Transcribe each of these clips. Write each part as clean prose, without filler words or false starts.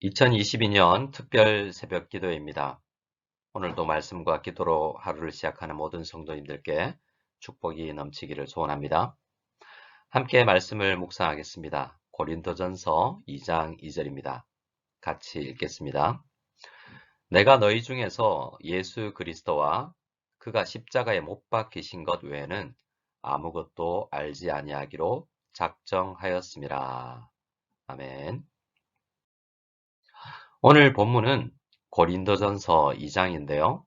2022년 특별 새벽 기도입니다. 오늘도 말씀과 기도로 하루를 시작하는 모든 성도님들께 축복이 넘치기를 소원합니다. 함께 말씀을 묵상하겠습니다. 고린도전서 2장 2절입니다. 같이 읽겠습니다. 내가 너희 중에서 예수 그리스도와 그가 십자가에 못 박히신 것 외에는 아무것도 알지 아니하기로 작정하였음이라. 아멘. 오늘 본문은 고린도전서 2장인데요.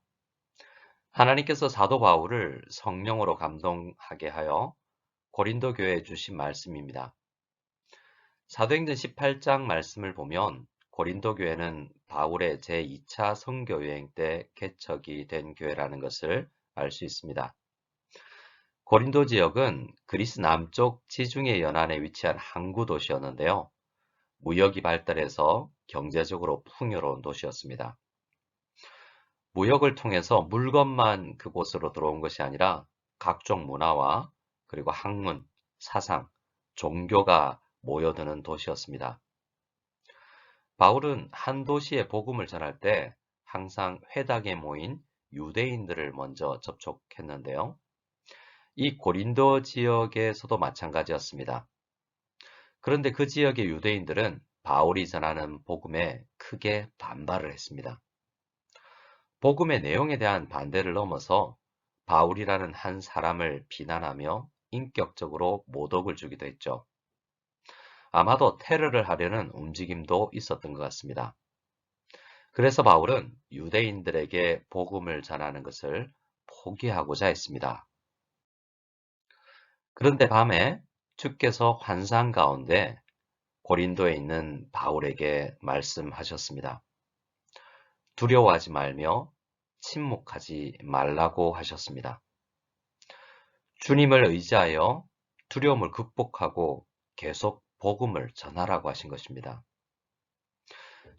하나님께서 사도 바울을 성령으로 감동하게 하여 고린도 교회에 주신 말씀입니다. 사도행전 18장 말씀을 보면 고린도 교회는 바울의 제2차 선교 여행 때 개척이 된 교회라는 것을 알 수 있습니다. 고린도 지역은 그리스 남쪽 지중해 연안에 위치한 항구 도시였는데요. 무역이 발달해서 경제적으로 풍요로운 도시였습니다. 무역을 통해서 물건만 그곳으로 들어온 것이 아니라 각종 문화와 그리고 학문, 사상, 종교가 모여드는 도시였습니다. 바울은 한 도시에 복음을 전할 때 항상 회당에 모인 유대인들을 먼저 접촉했는데요. 이 고린도 지역에서도 마찬가지였습니다. 그런데 그 지역의 유대인들은 바울이 전하는 복음에 크게 반발을 했습니다. 복음의 내용에 대한 반대를 넘어서 바울이라는 한 사람을 비난하며 인격적으로 모독을 주기도 했죠. 아마도 테러를 하려는 움직임도 있었던 것 같습니다. 그래서 바울은 유대인들에게 복음을 전하는 것을 포기하고자 했습니다. 그런데 밤에 주께서 환상 가운데 고린도에 있는 바울에게 말씀하셨습니다. 두려워하지 말며 침묵하지 말라고 하셨습니다. 주님을 의지하여 두려움을 극복하고 계속 복음을 전하라고 하신 것입니다.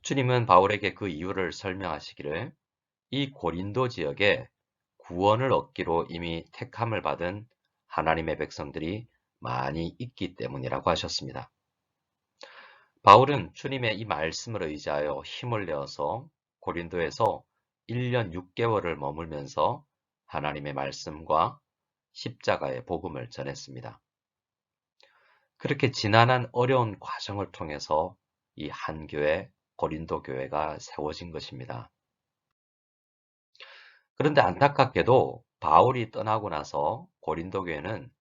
주님은 바울에게 그 이유를 설명하시기를 이 고린도 지역에 구원을 얻기로 이미 택함을 받은 하나님의 백성들이 많이 있기 때문이라고 하셨습니다. 바울은 주님의 이 말씀을 의지하여 힘을 내어서 고린도에서 1년 6개월을 머물면서 하나님의 말씀과 십자가의 복음을 전했습니다. 그렇게 지난한 어려운 과정을 통해서 이 한 교회, 고린도 교회가 세워진 것입니다. 그런데 안타깝게도 바울이 떠나고 나서 고린도 교회는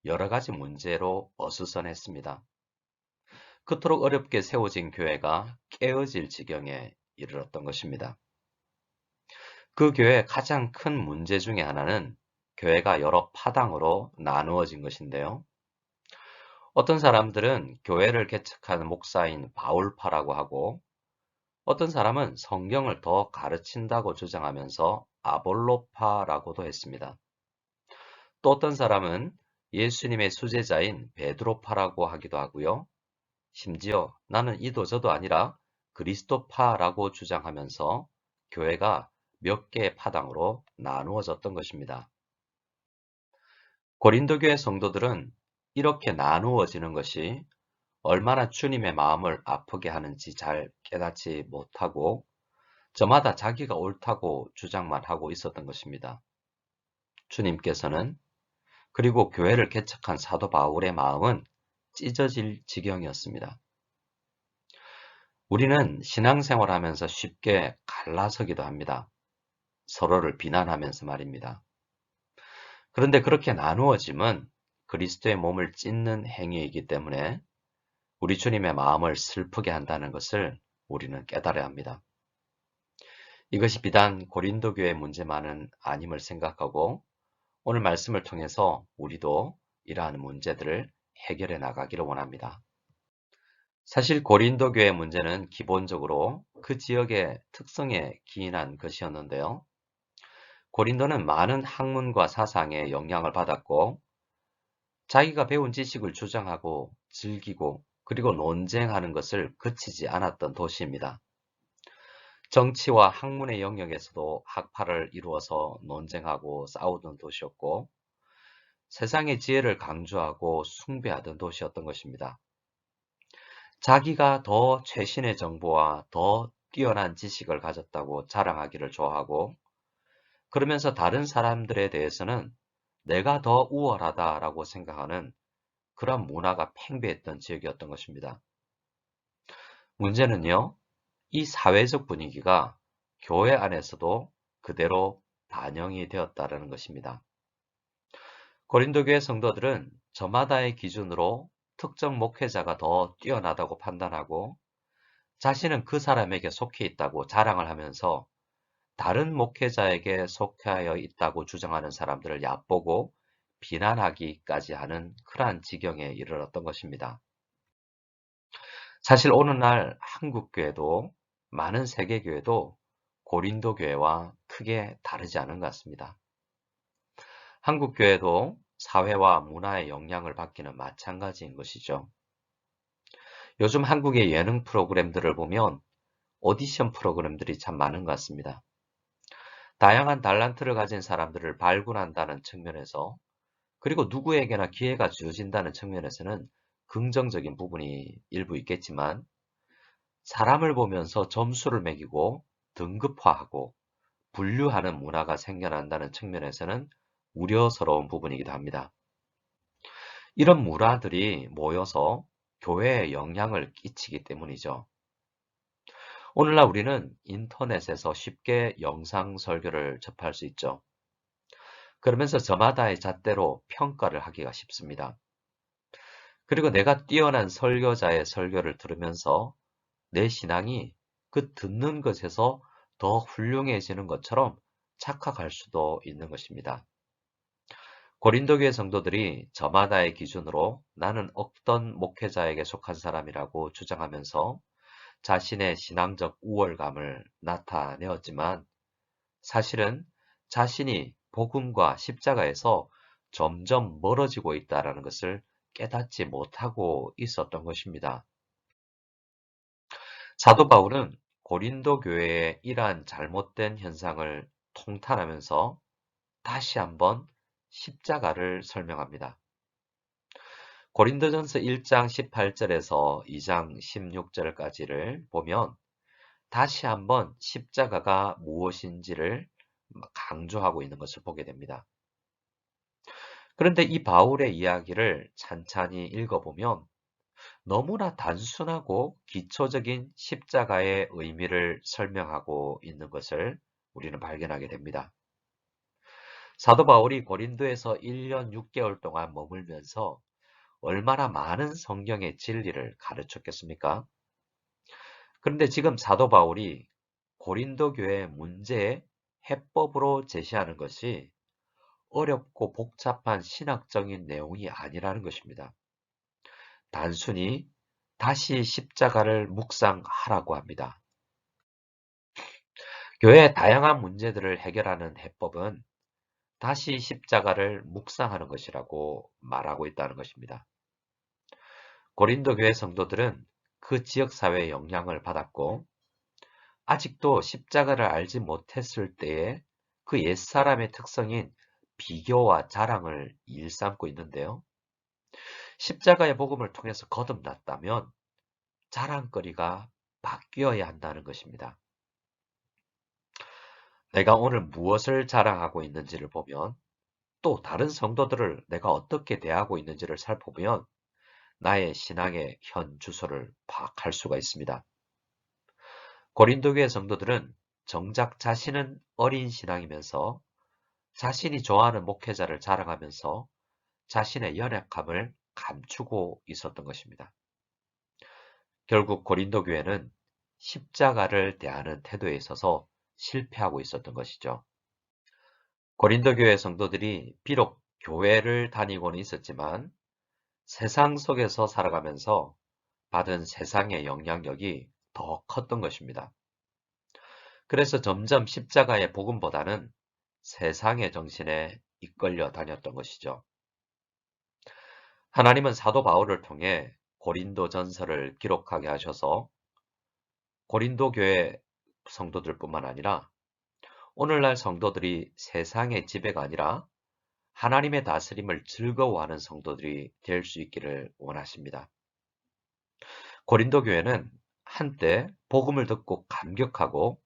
여러 가지 문제로 어수선했습니다. 그토록 어렵게 세워진 교회가 깨어질 지경에 이르렀던 것입니다. 그 교회의 가장 큰 문제 중에 하나는 교회가 여러 파당으로 나누어진 것인데요. 어떤 사람들은 교회를 개척한 목사인 바울파라고 하고 어떤 사람은 성경을 더 가르친다고 주장하면서 아볼로파라고도 했습니다. 또 어떤 사람은 예수님의 수제자인 베드로파라고 하기도 하고요. 심지어 나는 이도 저도 아니라 그리스도파라고 주장하면서 교회가 몇 개의 파당으로 나누어졌던 것입니다. 고린도 교회 성도들은 이렇게 나누어지는 것이 얼마나 주님의 마음을 아프게 하는지 잘 깨닫지 못하고 저마다 자기가 옳다고 주장만 하고 있었던 것입니다. 주님께서는 그리고 교회를 개척한 사도 바울의 마음은 찢어질 지경이었습니다. 우리는 신앙생활하면서 쉽게 갈라서기도 합니다. 서로를 비난하면서 말입니다. 그런데 그렇게 나누어짐은 그리스도의 몸을 찢는 행위이기 때문에 우리 주님의 마음을 슬프게 한다는 것을 우리는 깨달아야 합니다. 이것이 비단 고린도 교회의 문제만은 아님을 생각하고 오늘 말씀을 통해서 우리도 이러한 문제들을 해결해 나가기를 원합니다. 사실 고린도 교회 문제는 기본적으로 그 지역의 특성에 기인한 것이었는데요. 고린도는 많은 학문과 사상에 영향을 받았고 자기가 배운 지식을 주장하고 즐기고 그리고 논쟁하는 것을 그치지 않았던 도시입니다. 정치와 학문의 영역에서도 학파를 이루어서 논쟁하고 싸우던 도시였고 세상의 지혜를 강조하고 숭배하던 도시였던 것입니다. 자기가 더 최신의 정보와 더 뛰어난 지식을 가졌다고 자랑하기를 좋아하고, 그러면서 다른 사람들에 대해서는 내가 더 우월하다라고 생각하는 그런 문화가 팽배했던 지역이었던 것입니다. 문제는요, 이 사회적 분위기가 교회 안에서도 그대로 반영이 되었다는 것입니다. 고린도 교회 성도들은 저마다의 기준으로 특정 목회자가 더 뛰어나다고 판단하고 자신은 그 사람에게 속해 있다고 자랑을 하면서 다른 목회자에게 속하여 있다고 주장하는 사람들을 얕보고 비난하기까지 하는 그러한 지경에 이르렀던 것입니다. 사실 오늘날 한국교회도 많은 세계교회도 고린도 교회와 크게 다르지 않은 것 같습니다. 한국교회도 사회와 문화의 영향을 받기는 마찬가지인 것이죠. 요즘 한국의 예능 프로그램들을 보면 오디션 프로그램들이 참 많은 것 같습니다. 다양한 달란트를 가진 사람들을 발굴한다는 측면에서 그리고 누구에게나 기회가 주어진다는 측면에서는 긍정적인 부분이 일부 있겠지만 사람을 보면서 점수를 매기고 등급화하고 분류하는 문화가 생겨난다는 측면에서는 우려스러운 부분이기도 합니다. 이런 문화들이 모여서 교회에 영향을 끼치기 때문이죠. 오늘날 우리는 인터넷에서 쉽게 영상 설교를 접할 수 있죠. 그러면서 저마다의 잣대로 평가를 하기가 쉽습니다. 그리고 내가 뛰어난 설교자의 설교를 들으면서 내 신앙이 그 듣는 것에서 더 훌륭해지는 것처럼 착각할 수도 있는 것입니다. 고린도 교회 성도들이 저마다의 기준으로 나는 어떤 목회자에게 속한 사람이라고 주장하면서 자신의 신앙적 우월감을 나타내었지만 사실은 자신이 복음과 십자가에서 점점 멀어지고 있다는 것을 깨닫지 못하고 있었던 것입니다. 사도 바울은 고린도 교회의 이러한 잘못된 현상을 통탄하면서 다시 한번 십자가를 설명합니다. 고린도전서 1장 18절에서 2장 16절까지를 보면 다시 한번 십자가가 무엇인지를 강조하고 있는 것을 보게 됩니다. 그런데 이 바울의 이야기를 찬찬히 읽어보면 너무나 단순하고 기초적인 십자가의 의미를 설명하고 있는 것을 우리는 발견하게 됩니다. 사도 바울이 고린도에서 1년 6개월 동안 머물면서 얼마나 많은 성경의 진리를 가르쳤겠습니까? 그런데 지금 사도 바울이 고린도 교회 문제의 해법으로 제시하는 것이 어렵고 복잡한 신학적인 내용이 아니라는 것입니다. 단순히 다시 십자가를 묵상하라고 합니다. 교회의 다양한 문제들을 해결하는 해법은 다시 십자가를 묵상하는 것이라고 말하고 있다는 것입니다. 고린도 교회 성도들은 그 지역 사회의 영향을 받았고 아직도 십자가를 알지 못했을 때에 그 옛사람의 특성인 비교와 자랑을 일삼고 있는데요. 십자가의 복음을 통해서 거듭났다면 자랑거리가 바뀌어야 한다는 것입니다. 내가 오늘 무엇을 자랑하고 있는지를 보면 또 다른 성도들을 내가 어떻게 대하고 있는지를 살펴보면 나의 신앙의 현 주소를 파악할 수가 있습니다. 고린도 교회 성도들은 정작 자신은 어린 신앙이면서 자신이 좋아하는 목회자를 자랑하면서 자신의 연약함을 감추고 있었던 것입니다. 결국 고린도 교회는 십자가를 대하는 태도에 있어서 실패하고 있었던 것이죠. 고린도 교회 성도들이 비록 교회를 다니고는 있었지만 세상 속에서 살아가면서 받은 세상의 영향력이 더 컸던 것입니다. 그래서 점점 십자가의 복음보다는 세상의 정신에 이끌려 다녔던 것이죠. 하나님은 사도 바울을 통해 고린도 전서를 기록하게 하셔서 고린도 교회 성도들뿐만 아니라 오늘날 성도들이 세상의 지배가 아니라 하나님의 다스림을 즐거워하는 성도들이 될 수 있기를 원하십니다. 고린도 교회는 한때 복음을 듣고 감격하고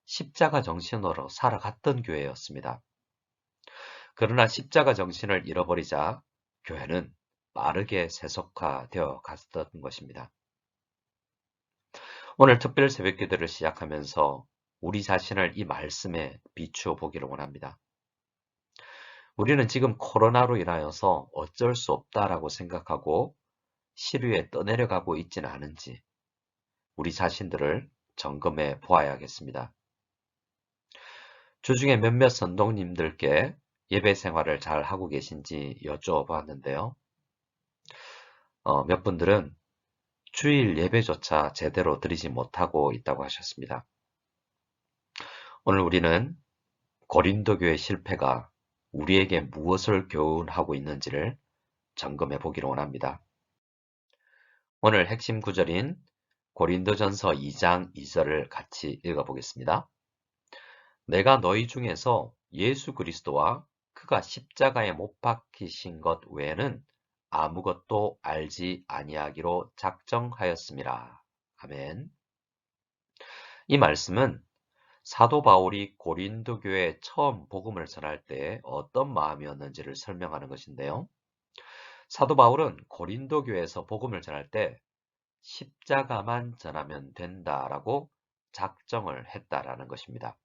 십자가 정신으로 살아갔던 교회였습니다. 그러나 십자가 정신을 잃어버리자 교회는 빠르게 세속화되어 갔던 것입니다. 오늘 특별 새벽기도를 시작하면서 우리 자신을 이 말씀에 비추어 보기를 원합니다. 우리는 지금 코로나로 인하여서 어쩔 수 없다라고 생각하고 시류에 떠내려가고 있지는 않은지 우리 자신들을 점검해 보아야겠습니다. 주중에 몇몇 선동님들께 예배 생활을 잘 하고 계신지 여쭤봤는데요. 몇 분들은 주일 예배조차 제대로 드리지 못하고 있다고 하셨습니다. 오늘 우리는 고린도 교회 실패가 우리에게 무엇을 교훈하고 있는지를 점검해 보기를 원합니다. 오늘 핵심 구절인 고린도전서 2장 2절을 같이 읽어보겠습니다. 내가 너희 중에서 예수 그리스도와 그가 십자가에 못 박히신 것 외에는 아무것도 알지 아니하기로 작정하였음이라. 아멘. 이 말씀은 사도 바울이 고린도 교회에 처음 복음을 전할 때 어떤 마음이었는지를 설명하는 것인데요. 사도 바울은 고린도 교회에서 복음을 전할 때 십자가만 전하면 된다라고 작정을 했다라는 것입니다.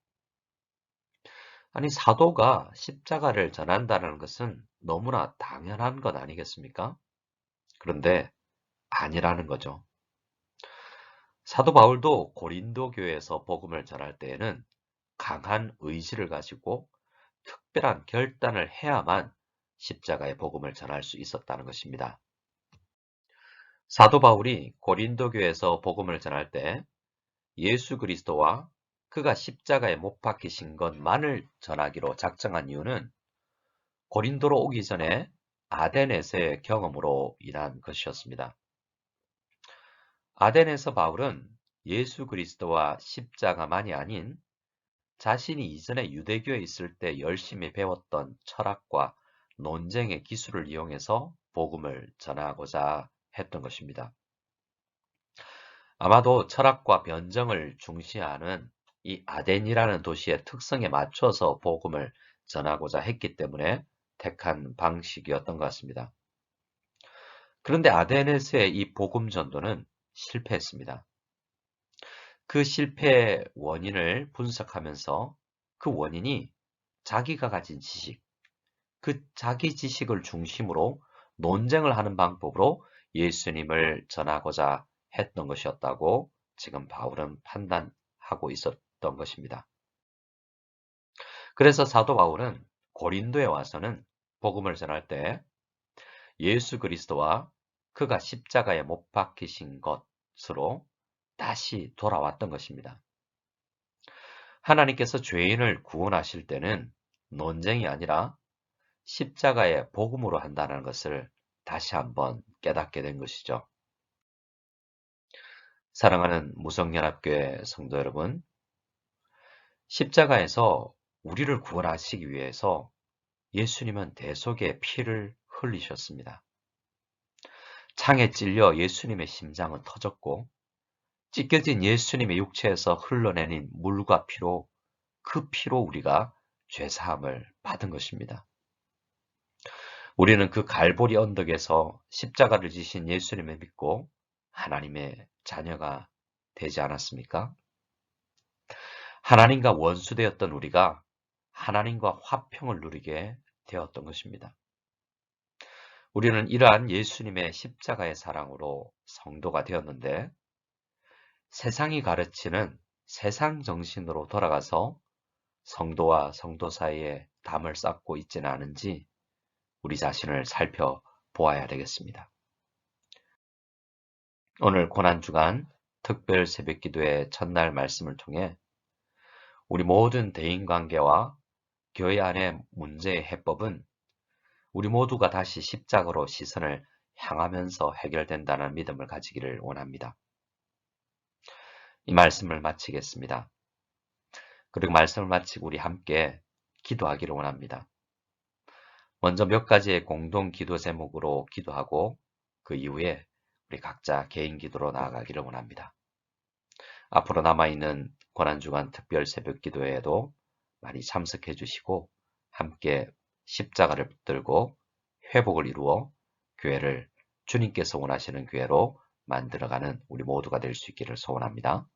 아니, 사도가 십자가를 전한다는 것은 너무나 당연한 것 아니겠습니까? 그런데 아니라는 거죠. 사도 바울도 고린도 교회에서 복음을 전할 때에는 강한 의지를 가지고 특별한 결단을 해야만 십자가의 복음을 전할 수 있었다는 것입니다. 사도 바울이 고린도 교회에서 복음을 전할 때 예수 그리스도와 그가 십자가에 못 박히신 것만을 전하기로 작정한 이유는 고린도로 오기 전에 아덴에서의 경험으로 인한 것이었습니다. 아덴에서 바울은 예수 그리스도와 십자가만이 아닌 자신이 이전에 유대교에 있을 때 열심히 배웠던 철학과 논쟁의 기술을 이용해서 복음을 전하고자 했던 것입니다. 아마도 철학과 변정을 중시하는 이 아덴이라는 도시의 특성에 맞춰서 복음을 전하고자 했기 때문에 택한 방식이었던 것 같습니다. 그런데 아덴에서의 이 복음 전도는 실패했습니다. 그 실패의 원인을 분석하면서 그 원인이 자기가 가진 지식, 그 자기 지식을 중심으로 논쟁을 하는 방법으로 예수님을 전하고자 했던 것이었다고 지금 바울은 판단하고 있었던 것입니다. 그래서 사도 바울은 고린도에 와서는 복음을 전할 때 예수 그리스도와 그가 십자가에 못 박히신 것으로 다시 돌아왔던 것입니다. 하나님께서 죄인을 구원하실 때는 논쟁이 아니라 십자가의 복음으로 한다는 것을 다시 한번 깨닫게 된 것이죠. 사랑하는 무성연합교회 성도 여러분, 십자가에서 우리를 구원하시기 위해서 예수님은 대속의 피를 흘리셨습니다. 창에 찔려 예수님의 심장은 터졌고 찢겨진 예수님의 육체에서 흘러내린 물과 피로 그 피로 우리가 죄사함을 받은 것입니다. 우리는 그 갈보리 언덕에서 십자가를 지신 예수님을 믿고 하나님의 자녀가 되지 않았습니까? 하나님과 원수되었던 우리가 하나님과 화평을 누리게 되었던 것입니다. 우리는 이러한 예수님의 십자가의 사랑으로 성도가 되었는데 세상이 가르치는 세상 정신으로 돌아가서 성도와 성도 사이에 담을 쌓고 있지는 않은지 우리 자신을 살펴보아야 되겠습니다. 오늘 고난주간 특별 새벽기도의 첫날 말씀을 통해 우리 모든 대인관계와 교회 안의 문제의 해법은 우리 모두가 다시 십자가로 시선을 향하면서 해결된다는 믿음을 가지기를 원합니다. 이 말씀을 마치겠습니다. 그리고 말씀을 마치고 우리 함께 기도하기를 원합니다. 먼저 몇 가지의 공동 기도 제목으로 기도하고 그 이후에 우리 각자 개인 기도로 나아가기를 원합니다. 앞으로 남아있는 고난주간 특별 새벽 기도회에도 많이 참석해 주시고 함께 십자가를 붙들고 회복을 이루어 교회를 주님께서 원하시는 교회로 만들어가는 우리 모두가 될 수 있기를 소원합니다.